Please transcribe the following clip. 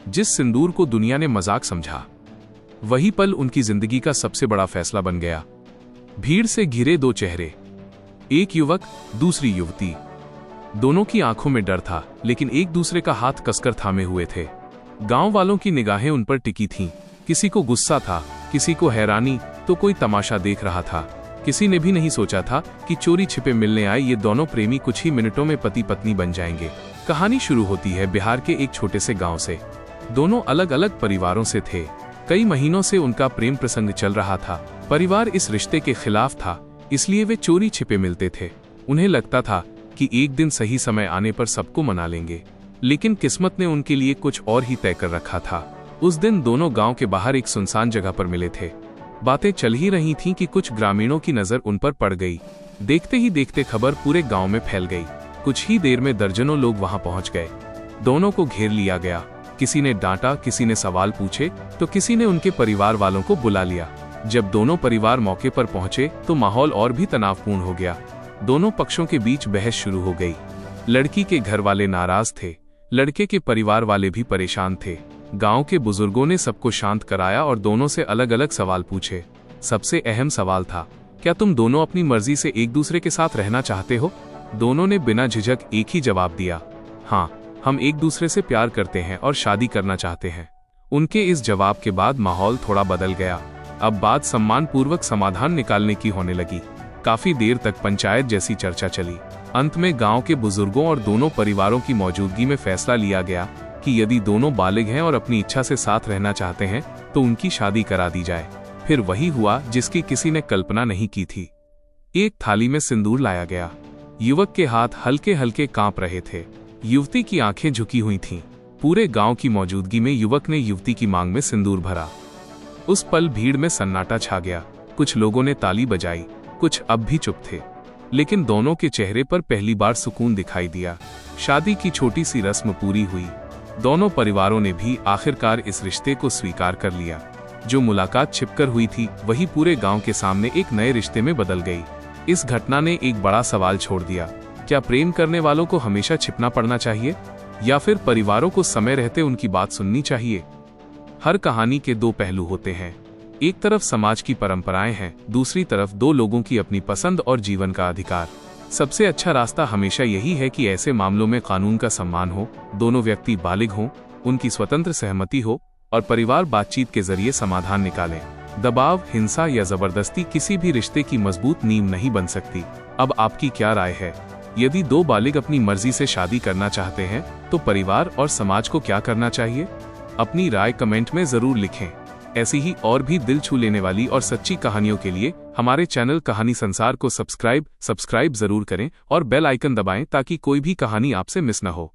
जिस सिंदूर को दुनिया ने मजाक समझा, वही पल उनकी जिंदगी का सबसे बड़ा फैसला बन गया। भीड़ से घिरे दो चेहरे, एक युवक, दूसरी युवती। दोनों की आंखों में डर था, लेकिन एक दूसरे का हाथ कसकर थामे हुए थे। गांव वालों की निगाहें उन पर टिकी थीं। किसी को गुस्सा था, किसी को हैरानी, तो कोई तमाशा देख रहा था। किसी ने भी नहीं सोचा था कि चोरी छिपे मिलने आए ये दोनों प्रेमी कुछ ही मिनटों में पति पत्नी बन जाएंगे। कहानी शुरू होती है बिहार के एक छोटे से गांव से। दोनों अलग अलग परिवारों से थे। कई महीनों से उनका प्रेम प्रसंग चल रहा था। परिवार इस रिश्ते के खिलाफ था, इसलिए वे चोरी छिपे मिलते थे। उन्हें लगता था कि एक दिन सही समय आने पर सबको मना लेंगे, लेकिन किस्मत ने उनके लिए कुछ और ही तय कर रखा था। उस दिन दोनों गांव के बाहर एक सुनसान जगह पर मिले थे। बातें चल ही रही थीं कि कुछ ग्रामीणों की नजर उन पर पड़ गई। देखते ही देखते खबर पूरे गांव में फैल गई। कुछ ही देर में दर्जनों लोग वहां पहुंच गए। दोनों को घेर लिया गया। किसी ने डांटा, किसी ने सवाल पूछे, तो किसी ने उनके परिवार वालों को बुला लिया। जब दोनों परिवार मौके पर पहुंचे तो माहौल और भी तनावपूर्ण हो गया। दोनों पक्षों के बीच बहस शुरू हो गई। लड़की के घर वाले नाराज थे, लड़के के परिवार वाले भी परेशान थे। गांव के बुजुर्गों ने सबको शांत कराया और दोनों से अलग अलग सवाल पूछे। सबसे अहम सवाल था, क्या तुम दोनों अपनी मर्जी से एक दूसरे के साथ रहना चाहते हो? दोनों ने बिना झिझक एक ही जवाब दिया, हाँ, हम एक दूसरे से प्यार करते हैं और शादी करना चाहते हैं। उनके इस जवाब के बाद माहौल थोड़ा बदल गया। अब बात सम्मानपूर्वक समाधान निकालने की होने लगी। काफी देर तक पंचायत जैसी चर्चा चली। अंत में गांव के बुजुर्गों और दोनों परिवारों की मौजूदगी में फैसला लिया गया कि यदि दोनों बालिग हैं और अपनी इच्छा से साथ रहना चाहते हैं तो उनकी शादी करा दी जाए। फिर वही हुआ जिसकी किसी ने कल्पना नहीं की थी। एक थाली में सिंदूर लाया गया। युवक के हाथ हल्के हल्के कांप रहे थे। युवती की आंखें झुकी हुई थीं। पूरे गांव की मौजूदगी में युवक ने युवती की मांग में सिंदूर भरा। उस पल भीड़ में सन्नाटा छा गया। कुछ लोगों ने ताली बजाई, कुछ अब भी चुप थे, लेकिन दोनों के चेहरे पर पहली बार सुकून दिखाई दिया। शादी की छोटी सी रस्म पूरी हुई। दोनों परिवारों ने भी आखिरकार इस रिश्ते को स्वीकार कर लिया। जो मुलाकात छिपकर हुई थी, वही पूरे गांव के सामने एक नए रिश्ते में बदल गई। इस घटना ने एक बड़ा सवाल छोड़ दिया, क्या प्रेम करने वालों को हमेशा छिपना पड़ना चाहिए, या फिर परिवारों को समय रहते उनकी बात सुननी चाहिए? हर कहानी के दो पहलू होते हैं। एक तरफ समाज की परंपराएं हैं, दूसरी तरफ दो लोगों की अपनी पसंद और जीवन का अधिकार। सबसे अच्छा रास्ता हमेशा यही है कि ऐसे मामलों में कानून का सम्मान हो, दोनों व्यक्ति बालिग हों, उनकी स्वतंत्र सहमति हो और परिवार बातचीत के जरिए समाधान निकालें। दबाव, हिंसा या जबरदस्ती किसी भी रिश्ते की मजबूत नींव नहीं बन सकती। अब आपकी क्या राय है? यदि दो बालिग अपनी मर्जी से शादी करना चाहते हैं तो परिवार और समाज को क्या करना चाहिए? अपनी राय कमेंट में जरूर लिखें। ऐसी ही और भी दिल छू लेने वाली और सच्ची कहानियों के लिए हमारे चैनल कहानी संसार को सब्सक्राइब जरूर करें और बेल आइकन दबाएं ताकि कोई भी कहानी आपसे मिस न हो।